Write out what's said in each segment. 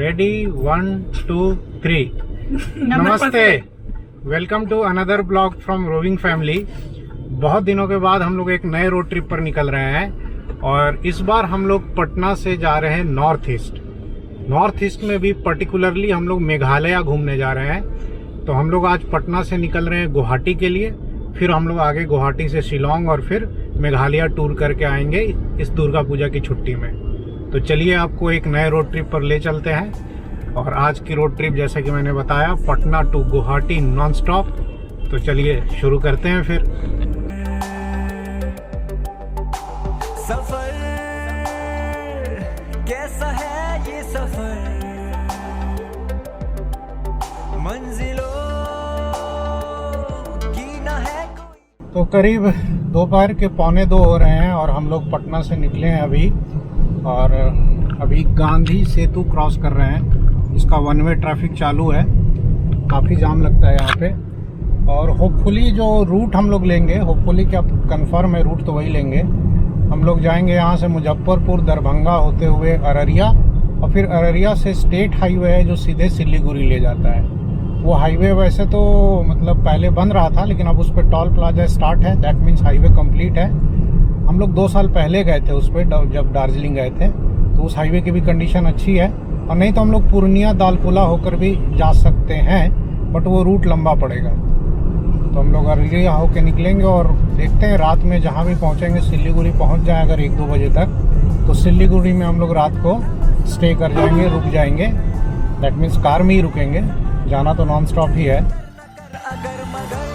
Ready 1 2 3 नमस्ते। Welcome to another blog from Roving Family. बहुत दिनों के बाद हम लोग एक नए रोड ट्रिप पर निकल रहे हैं और इस बार हम लोग पटना से जा रहे हैं नॉर्थ ईस्ट में भी पर्टिकुलरली हम लोग मेघालय घूमने जा रहे हैं। तो हम लोग आज पटना से निकल रहे हैं गुवाहाटी के लिए, फिर हम लोग आगे गुवाहाटी से शिलोंग और फिर मेघालय टूर करके आएंगे इस दुर्गा पूजा की छुट्टी में। तो चलिए आपको एक नए रोड ट्रिप पर ले चलते हैं। और आज की रोड ट्रिप जैसा कि मैंने बताया Patna to Guwahati non stop. तो चलिए शुरू करते हैं फिर। सफर कैसा है ये सफर, मंजिलों की ना है कोई। तो करीब दोपहर के 1:45 हो रहे हैं और हम लोग पटना से निकले हैं अभी, और अभी गांधी सेतु क्रॉस कर रहे हैं। इसका वन वे ट्रैफिक चालू है, काफ़ी जाम लगता है यहाँ पे। और होपफुली जो रूट हम लोग लेंगे, होपफुली क्या कंफर्म है रूट तो वही लेंगे। हम लोग जाएंगे यहाँ से मुजफ्फरपुर दरभंगा होते हुए अररिया, और फिर अररिया से स्टेट हाईवे है जो सीधे सिलीगुड़ी ले जाता है। वो हाईवे वैसे तो मतलब पहले बन रहा था, लेकिन अब उस पर टोल प्लाजा स्टार्ट है, दैट मीन्स हाईवे कंप्लीट है। हम लोग 2 साल पहले गए थे उस पर, जब दार्जिलिंग गए थे, तो उस हाईवे की भी कंडीशन अच्छी है। और नहीं तो हम लोग पूर्णिया दालपुला होकर भी जा सकते हैं, बट वो रूट लंबा पड़ेगा। तो हम लोग अररिया होकर निकलेंगे और देखते हैं रात में जहाँ भी पहुँचेंगे, सिलीगुड़ी पहुँच जाए अगर 1-2 बजे तक, तो सिलीगुड़ी में हम लोग रात को स्टे कर जाएंगे, रुक जाएंगे। दैट मीन्स कार में ही रुकेंगे, जाना तो नॉन स्टॉप ही है। अगर मगर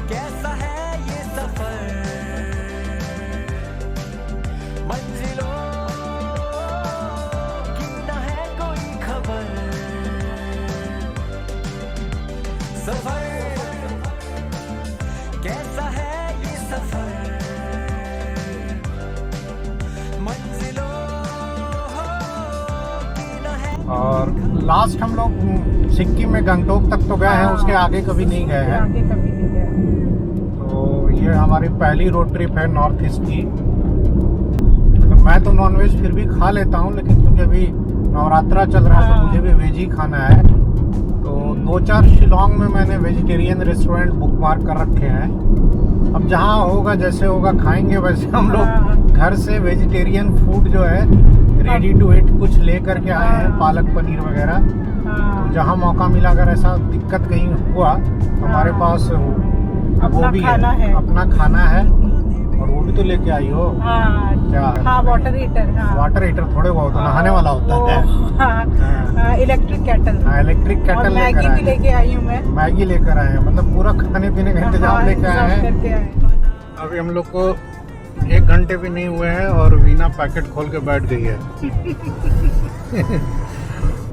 कैसा है ये सफर, मंजिलों की ना है कोई खबर। सफर कैसा है ये सफर, मंजिलों की ना है। और लास्ट हम लोग सिक्किम में गंगटोक तक तो गए हैं, उसके आगे कभी नहीं गए हैं। तो ये हमारी पहली रोड ट्रिप है नॉर्थ ईस्ट की। तो मैं तो नॉनवेज फिर भी खा लेता हूँ, लेकिन क्योंकि अभी नवरात्रा चल रहा है तो मुझे भी वेज ही खाना है। तो 2-4 शिलोंग में मैंने वेजिटेरियन रेस्टोरेंट बुक मार्क कर रखे हैं। अब जहाँ होगा जैसे होगा खाएंगे। वैसे हम लोग घर से वेजिटेरियन फूड जो है रेडी टू ईट कुछ ले करके आए हैं, पालक पनीर वगैरह। तो जहाँ मौका मिला, अगर ऐसा दिक्कत कहीं हुआ, हमारे पास वो भी है, अपना खाना है। और वो भी तो लेके आई हो क्या? Water heater. वाटर हीटर थोड़े बहुत नहाने वाला होता है। Electric kettle. Electric kettle Maggi भी लेके आई हूँ मैं। मैगी लेकर आए हैं, मतलब पूरा खाने पीने का इंतजाम लेके आए हैं। अभी हम लोग को 1 घंटे भी नहीं हुए हैं और वीना पैकेट खोल के बैठ गई है।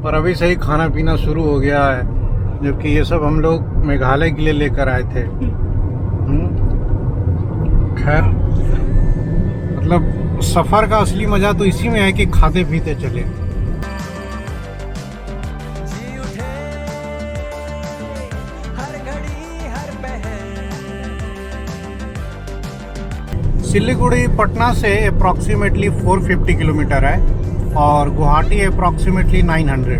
और अभी से ही खाना पीना शुरू हो गया है, जबकि ये सब हम लोग मेघालय के लिए लेकर आए थे। खैर, मतलब सफर का असली मजा तो इसी में है कि खाते पीते चले। जी उठे हर घड़ी हर पहर। सिलीगुड़ी पटना से अप्रॉक्सीमेटली 450 किलोमीटर है और गुवाहाटी अप्रॉक्सीमेटली 900।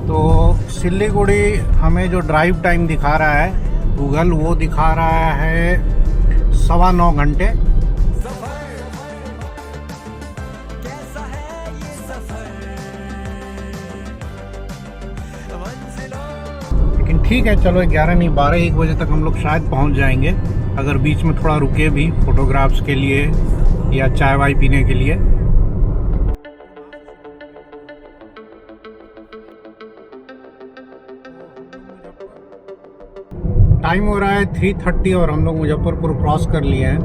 तो सिलीगुड़ी हमें जो ड्राइव टाइम दिखा रहा है गूगल, वो दिखा रहा है 9.25 घंटे। कैसा है ये सफर, मंजिलों। लेकिन ठीक है, चलो 11 नहीं 12-1 बजे तक हम लोग शायद पहुंच जाएंगे, अगर बीच में थोड़ा रुके भी फोटोग्राफ्स के लिए या चाय वाय पीने के लिए। टाइम हो रहा है 3:30 और हम लोग मुजफ्फरपुर क्रॉस कर लिए हैं।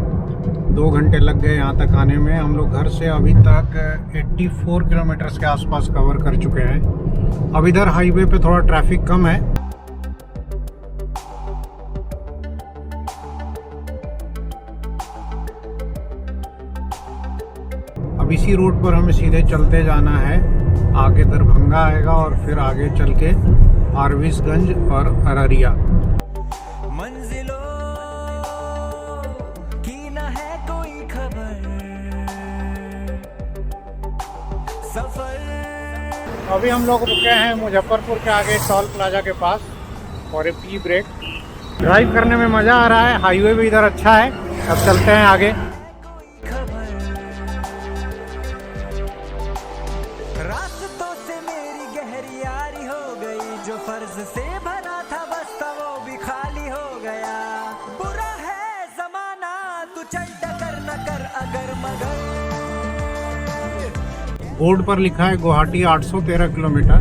2 घंटे लग गए यहाँ तक आने में। हम लोग घर से अभी तक 84 किलोमीटर के आसपास कवर कर चुके हैं। अब इधर हाईवे पे थोड़ा ट्रैफिक कम है। अब इसी रोड पर हमें सीधे चलते जाना है, आगे दरभंगा आएगा और फिर आगे चल के फारबिसगंज और अररिया। मंजिलों की ना है कोई खबर, सफर अभी हम लोग रुके हैं मुजफ्फरपुर के आगे टोल प्लाजा के पास और एक टी ब्रेक। ड्राइव करने में मज़ा आ रहा है, हाईवे भी इधर अच्छा है। अब चलते हैं आगे। खबर रास्तों से मेरी गहरी यारी हो गई, जो फर्ज से भरा था बस्ता वो भी खाली हो गया। बुरा है जमाना तू चल टकर न कर अगर मगर। बोर्ड पर लिखा है गुवाहाटी 813 किलोमीटर,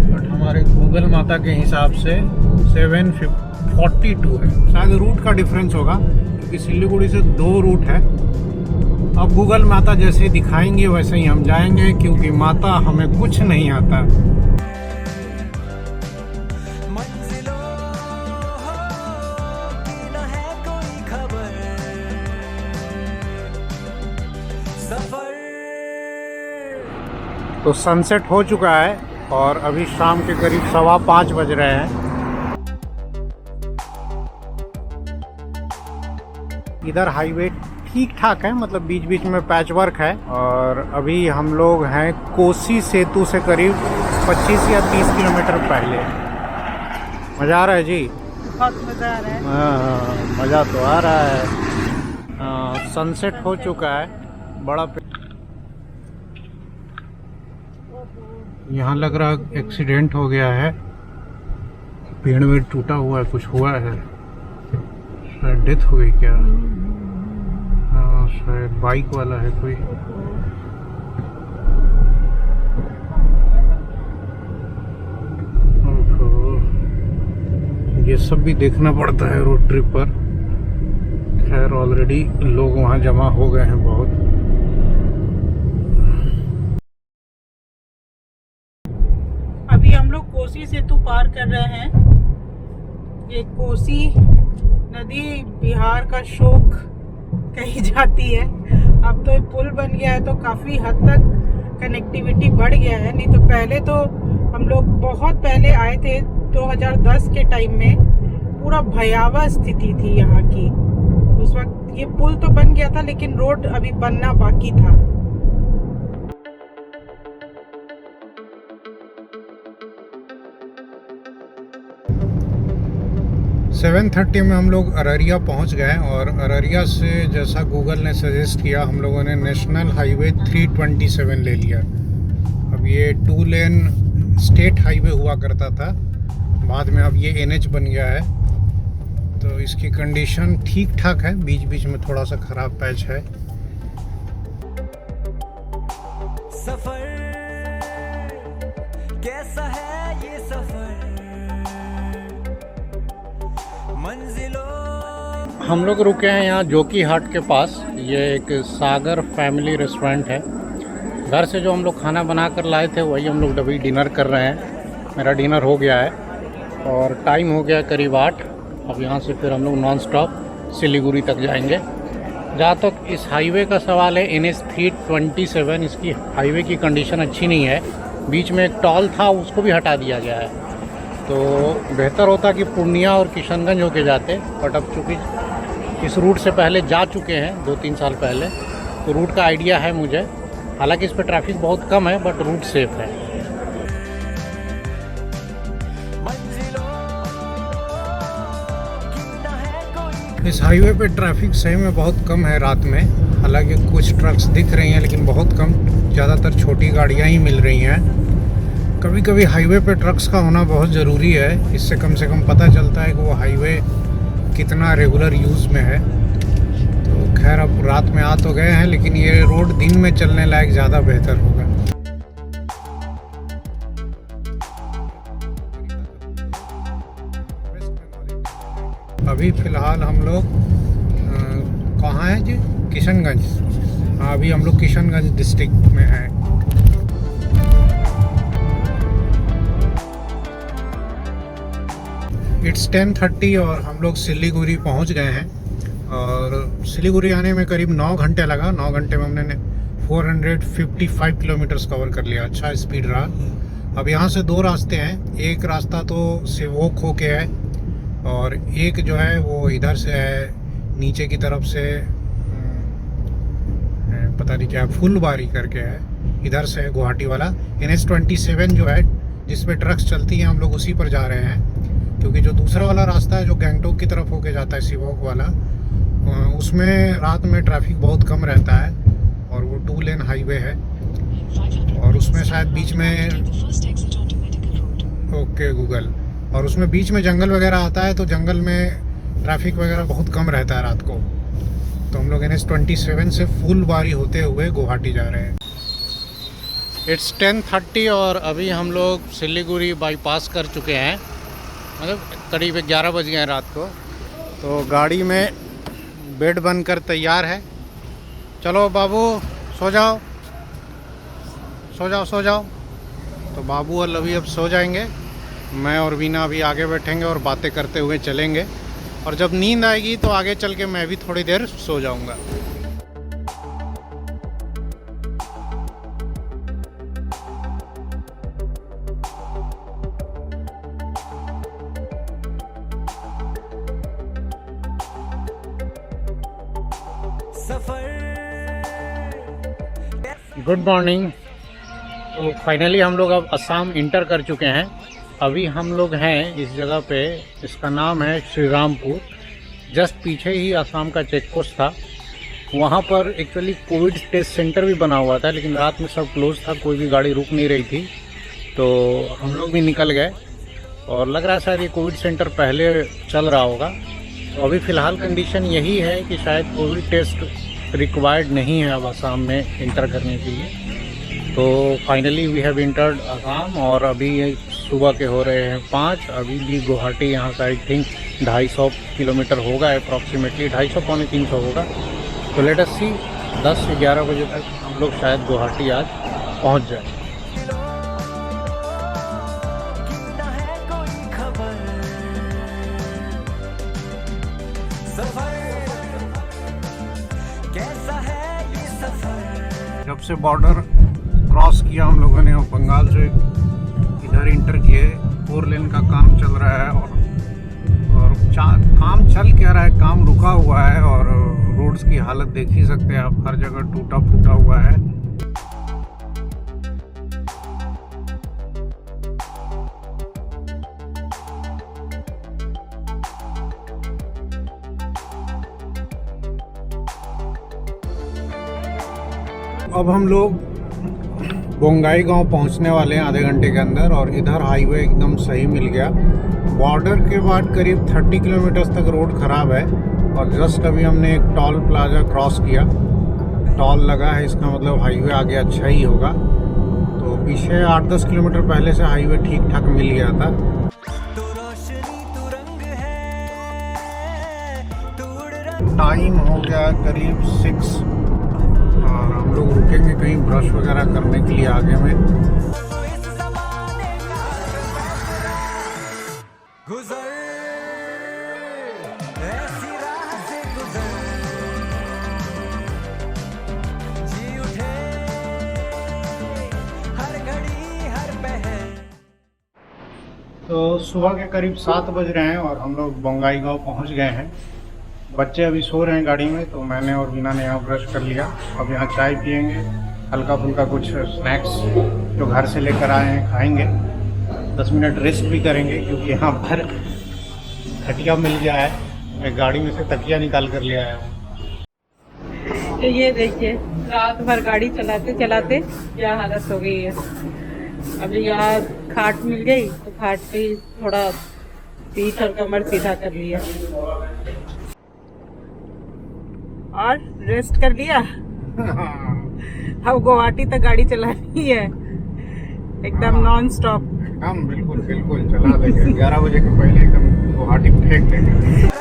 बट हमारे गूगल माता के हिसाब से 742 है। शायद रूट का डिफरेंस होगा क्योंकि सिलीगुड़ी से 2 रूट है। अब गूगल माता जैसे दिखाएंगे वैसे ही हम जाएंगे, क्योंकि माता हमें कुछ नहीं आता। मंजिलों की न है कोई खबर, सफर तो सनसेट हो चुका है और अभी शाम के करीब 5:15 बज रहे हैं। इधर हाईवे ठीक ठाक है, मतलब बीच बीच में पैच वर्क है। और अभी हम लोग हैं कोसी सेतु से करीब 25 या 30 किलोमीटर पहले। मज़ा आ रहा है जी? बहुत मजा आ रहा है। हाँ, मज़ा तो आ रहा है। सनसेट हो चुका है। बड़ा यहाँ लग रहा है एक्सीडेंट हो गया है, पेड़ में टूटा हुआ है, कुछ हुआ है, शायद डेथ हो गई क्या? हाँ, शायद बाइक वाला है कोई। ओहो, ये सब भी देखना पड़ता है रोड ट्रिप पर। खैर ऑलरेडी लोग वहाँ जमा हो गए हैं बहुत। अभी हम लोग कोसी सेतु पार कर रहे हैं। ये कोसी नदी बिहार का शोक कही जाती है। अब तो पुल बन गया है तो काफी हद तक कनेक्टिविटी बढ़ गया है। नहीं तो पहले तो हम लोग बहुत पहले आए थे 2010 के टाइम में, पूरा भयावह स्थिति थी यहाँ की। उस वक्त ये पुल तो बन गया था लेकिन रोड अभी बनना बाकी था। सेवन 30 में हम लोग अररिया पहुंच गए और अररिया से जैसा गूगल ने सजेस्ट किया हम लोगों ने नेशनल हाईवे 327 ले लिया। अब ये 2 लेन स्टेट हाईवे हुआ करता था, बाद में अब ये NH बन गया है। तो इसकी कंडीशन ठीक ठाक है, बीच बीच में थोड़ा सा ख़राब पैच है। सफर कैसा है ये सफर, मंजिलों। हम लोग रुके हैं यहाँ जोकी हाट के पास। ये एक सागर फैमिली रेस्टोरेंट है। घर से जो हम लोग खाना बना कर लाए थे वही हम लोग अभी डिनर कर रहे हैं। मेरा डिनर हो गया है और टाइम हो गया करीब 8। अब यहाँ से फिर हम लोग नॉन स्टॉप सिलीगुड़ी तक जाएंगे। जहाँ तक इस हाईवे का सवाल है, NH 327, इसकी हाईवे की कंडीशन अच्छी नहीं है। बीच में एक टॉल था, उसको भी हटा दिया गया है। तो बेहतर होता कि पूर्णिया और किशनगंज होके जाते, बट अब चूँकि इस रूट से पहले जा चुके हैं 2-3 साल पहले, तो रूट का आइडिया है मुझे। हालांकि इस पर ट्रैफिक बहुत कम है बट रूट सेफ है। इस हाईवे पे ट्रैफिक सही में बहुत कम है रात में। हालांकि कुछ ट्रक्स दिख रही हैं लेकिन बहुत कम, ज़्यादातर छोटी गाड़ियाँ ही मिल रही हैं। कभी कभी हाईवे पे ट्रक्स का होना बहुत ज़रूरी है, इससे कम से कम पता चलता है कि वो हाईवे कितना रेगुलर यूज़ में है। तो खैर अब रात में आ तो गए हैं, लेकिन ये रोड दिन में चलने लायक ज़्यादा बेहतर होगा। अभी फ़िलहाल हम लोग कहाँ हैं जी? किशनगंज। हाँ, अभी हम लोग किशनगंज डिस्ट्रिक्ट में हैं। इट्स 10:30 और हम लोग सिलीगुड़ी पहुंच गए हैं। और सिलीगुड़ी आने में करीब 9 घंटे लगा। 9 घंटे में हमने 455 किलोमीटर्स कवर कर लिया। अच्छा स्पीड रहा। अब यहाँ से 2 रास्ते हैं। एक रास्ता तो सेवोक होके है और एक जो है वो इधर से है, नीचे की तरफ से पता नहीं क्या फुलबारी करके है। इधर से गुवाहाटी वाला। NH27 जो है जिसमें ट्रक्स चलती हैं, हम लोग उसी पर जा रहे हैं, क्योंकि जो दूसरा वाला रास्ता है जो गैंगटोक की तरफ होके जाता है, सिवोक वाला, उसमें रात में ट्रैफिक बहुत कम रहता है और वो 2 लेन हाईवे है और उसमें शायद बीच में ओके गूगल, और उसमें बीच में जंगल वगैरह आता है, तो जंगल में ट्रैफिक वगैरह बहुत कम रहता है रात को। तो हम लोग NH27 से फुलबारी होते हुए गुवाहाटी जा रहे हैं। इट्स 10:30 और अभी हम लोग सिलीगुड़ी बाईपास कर चुके हैं, मतलब करीब 11 बज गए हैं रात को। तो गाड़ी में बेड बनकर तैयार है। चलो बाबू सो जाओ सो जाओ सो जाओ। तो बाबू और अभी अब सो जाएंगे, मैं और वीना अभी आगे बैठेंगे और बातें करते हुए चलेंगे, और जब नींद आएगी तो आगे चल के मैं भी थोड़ी देर सो जाऊंगा। Good morning. तो फाइनली हम लोग अब असम इंटर कर चुके हैं। अभी हम लोग हैं इस जगह पे, इसका नाम है श्रीरामपुर। जस्ट पीछे ही असम का चेक पोस्ट था, वहाँ पर एक्चुअली कोविड टेस्ट सेंटर भी बना हुआ था, लेकिन रात में सब क्लोज था, कोई भी गाड़ी रुक नहीं रही थी, तो हम लोग भी निकल गए। और लग रहा है शायद ये कोविड सेंटर पहले चल रहा होगा। तो अभी फ़िलहाल कंडीशन यही है कि शायद कोविड टेस्ट रिक्वायर्ड नहीं है अब असम में इंटर करने के लिए। तो finally we have entered Assam, और अभी ये सुबह के हो रहे हैं 5। अभी भी गुवाहाटी यहाँ से आई थिंक 250 किलोमीटर होगा अप्रॉक्सीमेटली, 250 पौने 300 होगा। तो लेट अस सी 10 से 11 बजे तक हम लोग शायद गुवाहाटी आज पहुँच जाए। जब से बॉर्डर क्रॉस किया हम लोगों ने, बंगाल से इधर इंटर किए, 4 लेन का काम चल रहा है, और काम चल क्या रहा है, काम रुका हुआ है, और रोड्स की हालत देख ही सकते हैं आप, हर जगह टूटा फूटा हुआ है। अब हम लोग बोंगाई गांव पहुंचने वाले हैं आधे घंटे के अंदर, और इधर हाईवे एकदम सही मिल गया। बॉर्डर के बाद करीब 30 किलोमीटर तक रोड ख़राब है, और जस्ट अभी हमने एक टोल प्लाजा क्रॉस किया, टोल लगा है, इसका मतलब हाईवे आगे अच्छा ही होगा। तो पीछे 8-10 किलोमीटर पहले से हाईवे ठीक ठाक मिल गया था। टाइम हो गया करीब 6, और हम लोग रुकेंगे कहीं ब्रश वगैरह करने के लिए आगे में। तो सुबह के करीब 7 बज रहे हैं और हम लोग बोंगाई गांव पहुंच गए हैं। बच्चे अभी सो रहे हैं गाड़ी में, तो मैंने और वीना ने यहाँ ब्रश कर लिया। अब यहाँ चाय पियेंगे, हल्का फुल्का कुछ स्नैक्स जो घर से लेकर आए हैं खाएंगे, 10 मिनट रेस्ट भी करेंगे, क्योंकि यहाँ पर खटिया मिल गया है। मैं गाड़ी में से तकिया निकाल कर ले आया हूँ। तो ये देखिए, रात भर गाड़ी चलाते चलाते क्या हालत हो गई है। अभी यहाँ खाट मिल गई, तो खाट पे थोड़ा पीठ और कमर सीधा कर लिया और रेस्ट कर लिया। अब गुवाहाटी तक गाड़ी चलानी है एकदम नॉन स्टॉप। हम बिल्कुल बिल्कुल चला लेंगे, 11 बजे के पहले एकदम गुवाहाटी फेंक देंगे।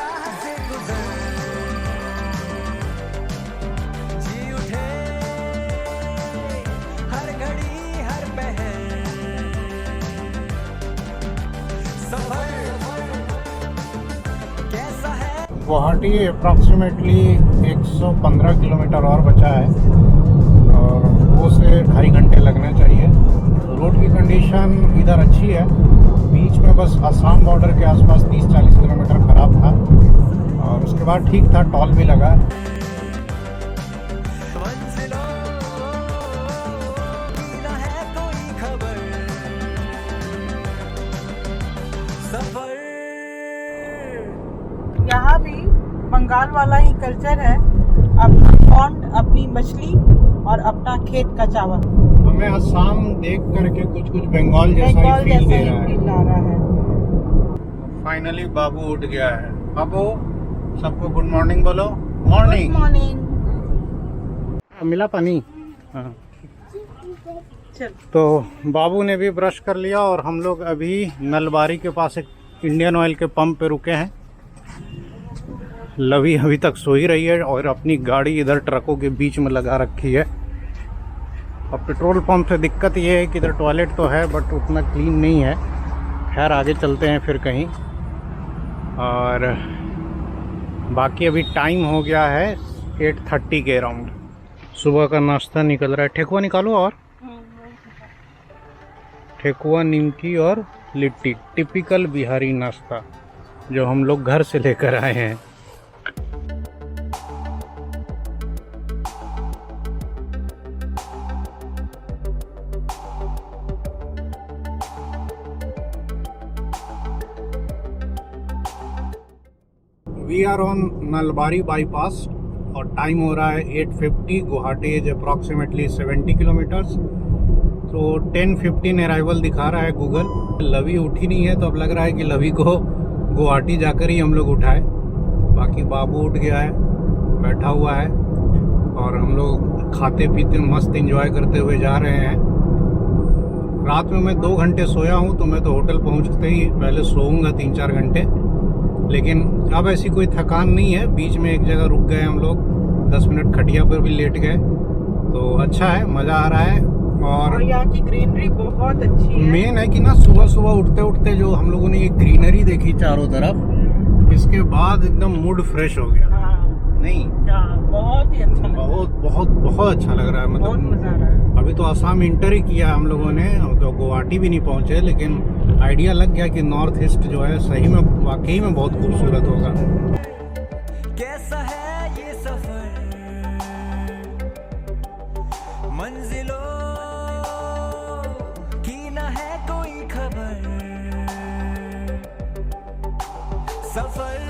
गुवाहाटी अप्रॉक्सीमेटली 115 किलोमीटर और बचा है, और 2 से 2.5 घंटे लगने चाहिए। रोड की कंडीशन इधर अच्छी है, बीच में बस असम बॉर्डर के आसपास 30-40 किलोमीटर ख़राब था, और उसके बाद ठीक था, टोल भी लगा। बंगाल वाला ही कल्चर है, अपना पॉन्ड, अपनी मछली और अपना खेत का चावल। हमें असम देख करके कुछ कुछ बंगाल जैसा बंगाल ही फील जैसा दे ही रहा है। फील आ रहा है। फाइनली बाबू उठ गया है। बाबू, सबको गुड मॉर्निंग बोलो। मॉर्निंग। Good morning. मिला पानी? हाँ। चल। तो बाबू ने भी ब्रश कर लिया और हम लोग अभी नलबारी के पास एक इंडियन ऑयल के पंप पे रुके हैं। लवी अभी तक सो ही रही है और अपनी गाड़ी इधर ट्रकों के बीच में लगा रखी है। अब पेट्रोल पंप से दिक्कत ये है कि इधर टॉयलेट तो है बट उतना क्लीन नहीं है। खैर आगे चलते हैं फिर कहीं। और बाकी अभी टाइम हो गया है 8:30 के अराउंड। सुबह का नाश्ता निकल रहा है। ठेकुआ निकालो और ठेकुआ, निमकी और लिट्टी, टिपिकल बिहारी नाश्ता जो हम लोग घर से लेकर आए हैं। We are on Nalbari bypass और टाइम हो रहा है 8:50। Guwahati is approximately 70 kilometres. तो 10:15 अराइवल दिखा रहा है गूगल। लवी उठी नहीं है तो अब लग रहा है कि लवी को गुवाहाटी जाकर ही हम लोग उठाए। बाकी बाबू उठ गया है, बैठा हुआ है और हम लोग खाते पीते मस्त एंजॉय करते हुए जा रहे हैं। रात में मैं 2 घंटे सोया हूँ तो मैं तो होटल पहुँचते ही पहले सोऊंगा 3-4 घंटे, लेकिन अब ऐसी कोई थकान नहीं है। बीच में एक जगह रुक गए हम लोग, 10 मिनट खटिया पर भी लेट गए। तो अच्छा है, मज़ा आ रहा है। और यहाँ की ग्रीनरी बहुत अच्छी है। मेन है कि ना सुबह सुबह उठते उठते जो हम लोगों ने ये ग्रीनरी देखी चारों तरफ, इसके बाद एकदम मूड फ्रेश हो गया। हाँ, नहीं बहुत ही अच्छा लग रहा है। बहुत बहुत बहुत अच्छा लग रहा है। बहुत मतलब मजा आ रहा है। अभी तो असम इंटर ही किया हम लोगों ने, तो गुवाहाटी भी नहीं पहुंचे, लेकिन आइडिया लग गया कि नॉर्थ ईस्ट जो है सही में वाकई में बहुत खूबसूरत होगा। कैसा है ये सफर, मंजिलों की न है कोई खबर, सफर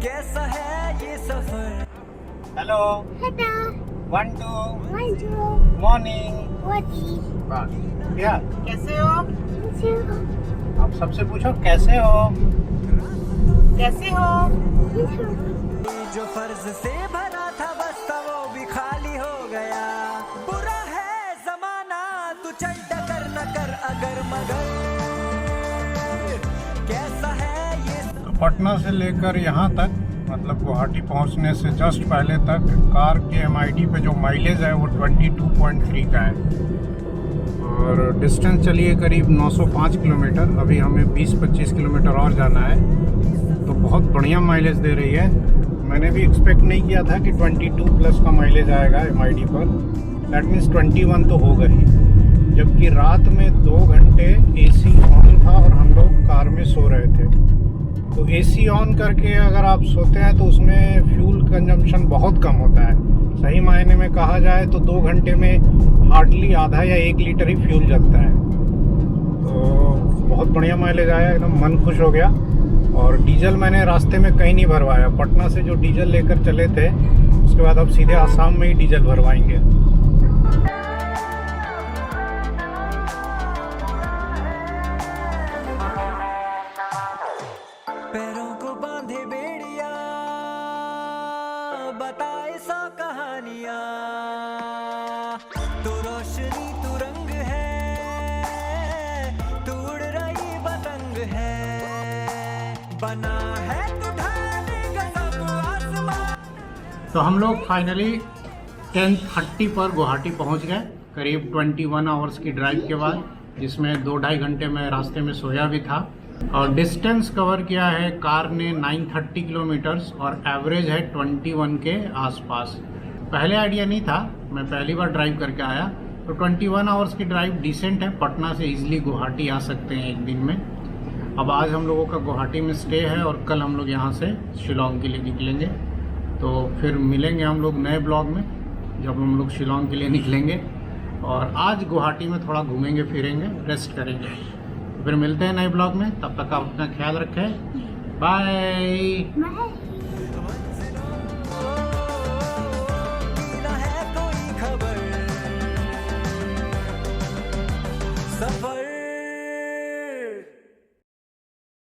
कैसा है ये सफर। Hello, Hello, 1 2 one, two, morning. what क्या कैसे हो? is two, आप सबसे पूछो कैसे हो? कैसे हो? जो फर्ज से भरा था बस्ता वो भी खाली हो गया। बुरा है जमाना तू चल डकर न कर अगर मगर, कैसा है ये पटना से लेकर यहाँ तक, मतलब गुवाहाटी पहुँचने से जस्ट पहले तक कार के MID पे जो माइलेज है वो 22.3 का है। और डिस्टेंस चलिए करीब 905 किलोमीटर। अभी हमें 20-25 किलोमीटर और जाना है, तो बहुत बढ़िया माइलेज दे रही है। मैंने भी एक्सपेक्ट नहीं किया था कि 22 प्लस का माइलेज आएगा MID पर। दैट मीन्स 21 तो होगा ही, जबकि रात में 2 घंटे AC ऑन था और हम लोग कार में सो रहे थे। तो AC ऑन करके अगर आप सोते हैं तो उसमें फ्यूल कंजम्पशन बहुत कम होता है। सही मायने में कहा जाए तो 2 घंटे में हार्डली आधा या 1 लीटर ही फ्यूल जलता है। तो बहुत बढ़िया माइलेज आया, एकदम मन खुश हो गया। और डीजल मैंने रास्ते में कहीं नहीं भरवाया। पटना से जो डीजल लेकर चले थे उसके बाद अब सीधे आसाम में ही डीजल भरवाएंगे। पैरों को बांधे बेड़िया, बताए 100 कहानियां, तू रोशनी तू रंग है, तू उड़ रही पतंग है, बना है तू ढाने का सब आसमां। तो हम लोग फाइनली 10:30 पर गुवाहाटी पहुंच गए, करीब 21 आवर्स की ड्राइव के बाद, जिसमें 2-2.5 घंटे में रास्ते में सोया भी था। और डिस्टेंस कवर किया है कार ने 930 किलोमीटर्स और एवरेज है 21 के आसपास। पहले आइडिया नहीं था, मैं पहली बार ड्राइव करके आया, तो 21 आवर्स की ड्राइव डिसेंट है। पटना से इजीली गुवाहाटी आ सकते हैं एक दिन में। अब आज हम लोगों का गुवाहाटी में स्टे है और कल हम लोग यहाँ से शिलोंग के लिए निकलेंगे। तो फिर मिलेंगे हम लोग नए ब्लॉग में जब हम लोग शिलोंग के लिए निकलेंगे। और आज गुवाहाटी में थोड़ा घूमेंगे फिरेंगे, रेस्ट करेंगे। फिर मिलते हैं नए ब्लॉग में, तब तक आप अपना ख्याल रखें। बाय। Bye.